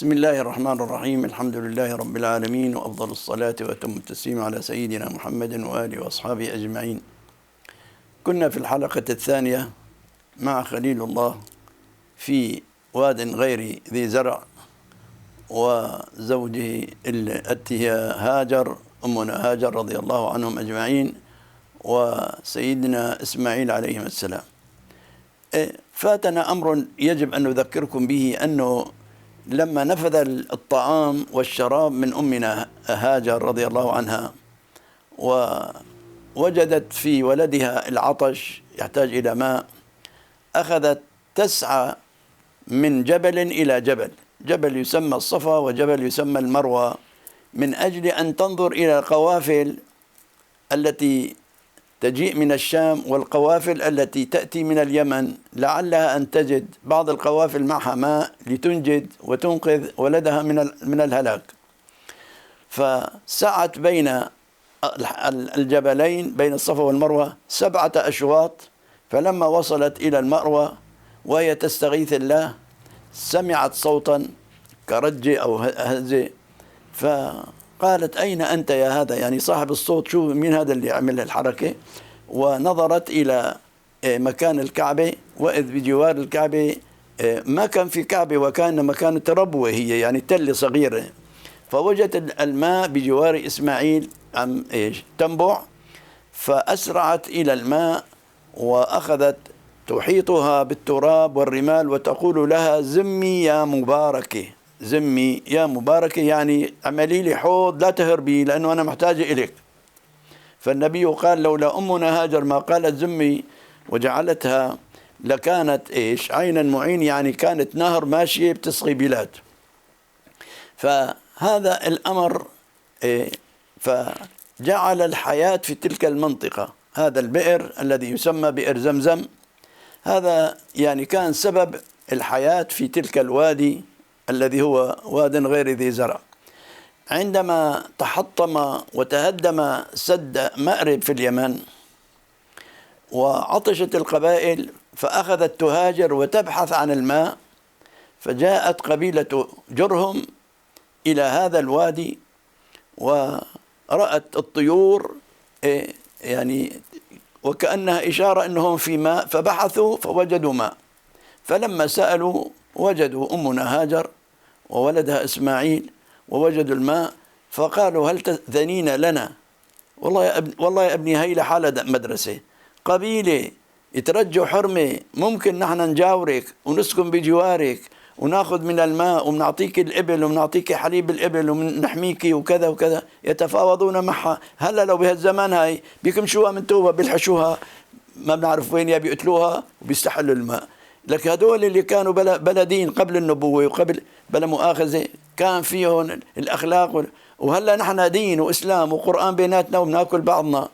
بسم الله الرحمن الرحيم. الحمد لله رب العالمين، وأفضل الصلاة وأتم التسليم على سيدنا محمد وآله وأصحابه أجمعين. كنا في الحلقة الثانية مع خليل الله في واد غير ذي زرع، وزوجه التي هي هاجر، أمنا هاجر رضي الله عنهم أجمعين، وسيدنا إسماعيل عليه السلام. فاتنا أمر يجب أن نذكركم به، أنه لما نفذ الطعام والشراب من أمنا هاجر رضي الله عنها، ووجدت في ولدها العطش يحتاج إلى ماء، أخذت تسعى من جبل إلى جبل، جبل يسمى الصفا وجبل يسمى المروة، من أجل أن تنظر إلى القوافل التي تجيء من الشام والقوافل التي تأتي من اليمن، لعلها أن تجد بعض القوافل معها ماء لتنجد وتنقذ ولدها من الهلاك. فسعت بين الجبلين بين الصفا والمروة 7 أشواط، فلما وصلت إلى المروة وهي تستغيث الله سمعت صوتا كرج أو هزة، فقالت: أين أنت يا هذا؟ يعني صاحب الصوت، شو مين هذا اللي عمل الحركة؟ ونظرت إلى مكان الكعبة، وإذ بجوار الكعبة ما كان في كعبة، وكان مكان تربوة، هي يعني تلة صغيرة. فوجدت الماء بجوار إسماعيل عم تنبع، فأسرعت إلى الماء وأخذت تحيطها بالتراب والرمال وتقول لها: زمي يا مباركة، زمي يا مباركة، يعني اعملي لي حوض لا تهربي، لأنه أنا محتاجة إليك. فالنبي قال: لولا أمنا هاجر ما قالت زمي وجعلتها لكانت عينا معين، يعني كانت نهر ماشية بتسقي بلاد. فهذا الأمر فجعل الحياة في تلك المنطقة. هذا البئر الذي يسمى بئر زمزم، هذا يعني كان سبب الحياة في تلك الوادي الذي هو واد غير ذي زرع. عندما تحطم وتهدم سد مأرب في اليمن وعطشت القبائل، فأخذت تهاجر وتبحث عن الماء، فجاءت قبيلة جرهم إلى هذا الوادي ورأت الطيور يعني وكأنها إشارة أنهم في ماء، فبحثوا فوجدوا ماء. فلما سألوا وجدوا أمنا هاجر وولدها إسماعيل ووجدوا الماء، فقالوا: هل تأذنين لنا؟ والله يا ابني هي لحالة مدرسة، قبيلة يترجوا حرمة، ممكن نحن نجاورك ونسكن بجوارك وناخذ من الماء ومنعطيك الإبل ومنعطيك حليب الإبل ومنحميك وكذا وكذا. يتفاوضون معها. هلا لو بهالزمان هاي بيكمشوها من توبة، بيلحشوها، ما بنعرف وين، يا بيقتلوها وبيستحلوا الماء. لك هدول اللي كانوا بلدين قبل النبوة وقبل بلا مؤاخذة، كان فيهم الأخلاق وهلا نحن دين وإسلام وقرآن بيناتنا وبناكل بعضنا.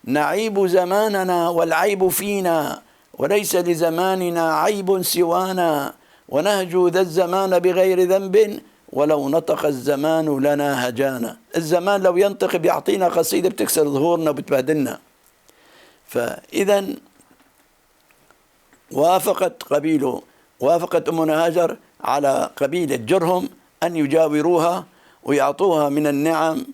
نعيب زماننا والعيب فينا، وليس لزماننا عيب سوانا، ونهجو ذا الزمان بغير ذنب، ولو نطق الزمان لنا هجانا. الزمان لو ينطق بيعطينا قصيدة بتكسر ظهورنا وبتبهدلنا. فإذا وافقت أمنا هاجر على قبيلة جرهم أن يجاوروها ويعطوها من النعم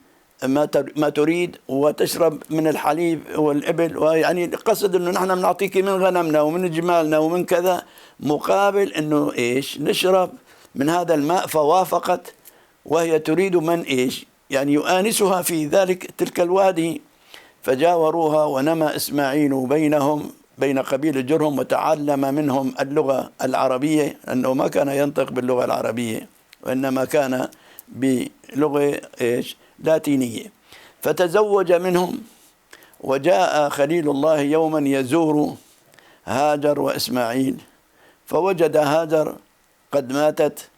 ما تريد، وتشرب من الحليب والإبل، ويعني القصد أنه نحن بنعطيك من غنمنا ومن جمالنا ومن كذا، مقابل أنه نشرب من هذا الماء. فوافقت، وهي تريد من يعني يؤانسها في تلك الوادي. فجاوروها، ونمى إسماعيل بين قبيلة جرهم، وتعلم منهم اللغة العربية، أنه ما كان ينطق باللغة العربية وإنما كان بلغة لاتينية. فتزوج منهم، وجاء خليل الله يوما يزور هاجر وإسماعيل، فوجد هاجر قد ماتت،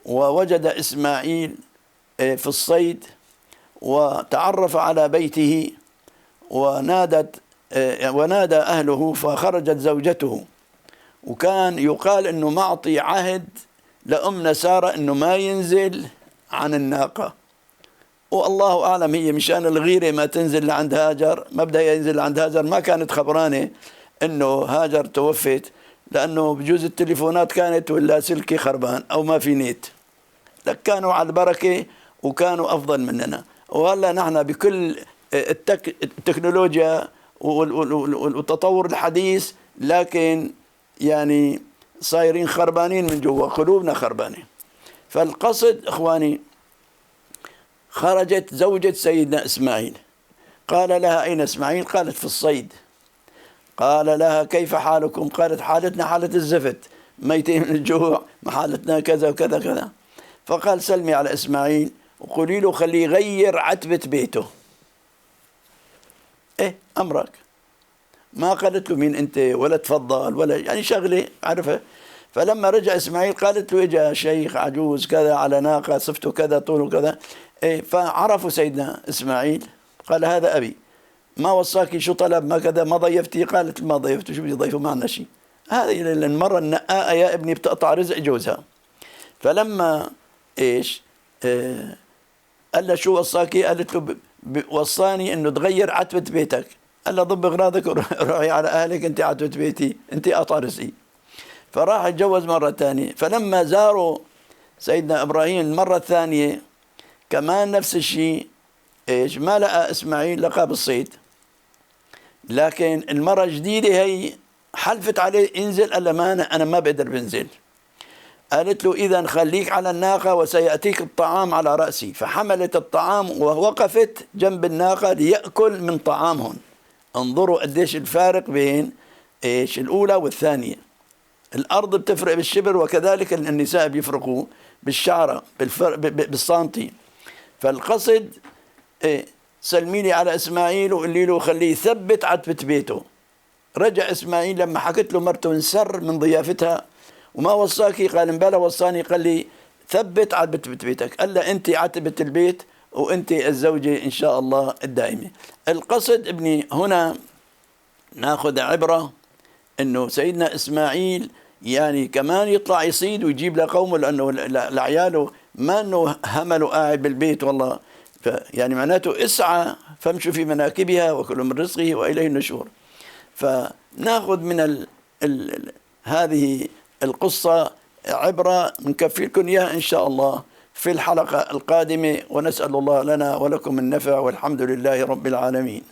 ووجد إسماعيل في الصيد، وتعرف على بيته ونادى أهله، فخرجت زوجته. وكان يقال أنه معطي عهد لأمنا سارة أنه ما ينزل عن الناقة، والله أعلم هي مشان الغيرة ما تنزل لعند هاجر، ما بدها ينزل عند هاجر، ما كانت خبرانة أنه هاجر توفت، لأنه بجوز التليفونات كانت ولا سلكي خربان أو ما في نت. لك كانوا على البركة وكانوا أفضل مننا. وهلا نحن بكل التكنولوجيا والتطور الحديث، لكن يعني صايرين خربانين من جوا، قلوبنا خربانة. فالقصد إخواني، خرجت زوجة سيدنا إسماعيل، قال لها: أين إسماعيل؟ قالت: في الصيد. قال لها: كيف حالكم؟ قالت: حالتنا حالة الزفت، ميتين من الجوع، حالتنا كذا وكذا كذا. فقال: سلمي على إسماعيل وقولي له خليه يغير عتبة بيته. إيه أمرك. ما قالت له مين أنت ولا تفضل ولا يعني شغلة عرفه. فلما رجع إسماعيل قالت له: إجا شيخ عجوز كذا على ناقة، صفته كذا، طوله كذا. إيه، فعرفوا سيدنا إسماعيل. قال: هذا أبي، ما وصاكي؟ شو طلب؟ ما كذا؟ ما ضيفتي؟ قالت: ما ضيفته، شو بدي ضيفه؟ ما عندنا شيء. هذه المرة النقاءة يا ابني بتقطع رزق جوزها. فلما إيش قال له: شو وصاكي؟ قالت له: وصاني إنه تغير عتبة بيتك. قال له: ضب أغراضك وروحي على أهلك، أنت عتبة بيتي، أنت قطع رزقي. فراح اتجوز مرة ثانية. فلما زاروا سيدنا إبراهيم المرة الثانية كمان نفس الشيء. إيش؟ ما لقى إسماعيل، لقى بالصيد. لكن المرة الجديدة هي حلفت عليه انزل. قال: ما أنا ما بقدر بنزل. قالت له: إذا خليك على الناقة وسيأتيك الطعام على رأسي. فحملت الطعام ووقفت جنب الناقة ليأكل من طعامهم. انظروا قديش الفارق بين إيش الأولى والثانية. الأرض بتفرق بالشبر، وكذلك النساء بيفرقوا بالشعرة بالسنتي. فالقصد سلمي لي على إسماعيل وقولي له خليه يثبت عتبة بيته. رجع إسماعيل لما حكت له مرته انسر من ضيافتها. وما وصاكي؟ قال: امبلا وصاني، قال لي ثبت عتبة بيتك. قال له: أنت عتبة البيت وأنت الزوجة إن شاء الله الدائمة. القصد ابني هنا ناخذ عبرة إنه سيدنا إسماعيل يعني كمان يطلع يصيد ويجيب لقومه، لأنه لعياله ما أنه همله قاعد بالبيت والله. يعني معناته اسعى فامشوا في مناكبها وكلوا من رزقه وإليه النشور. فناخذ من هذه القصة عبرة نكفي لكم إياها إن شاء الله في الحلقة القادمة، ونسأل الله لنا ولكم النفع، والحمد لله رب العالمين.